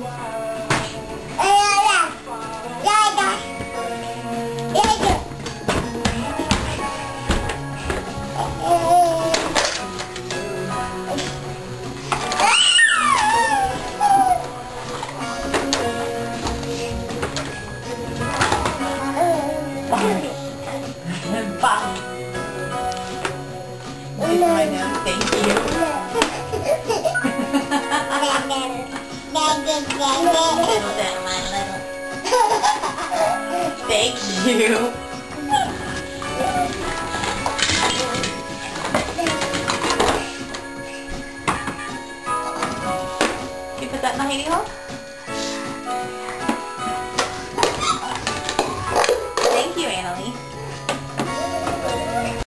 Bye. Kiss my nose, thank you. Little down my little. Thank you. Can you put that in the Heidi hole?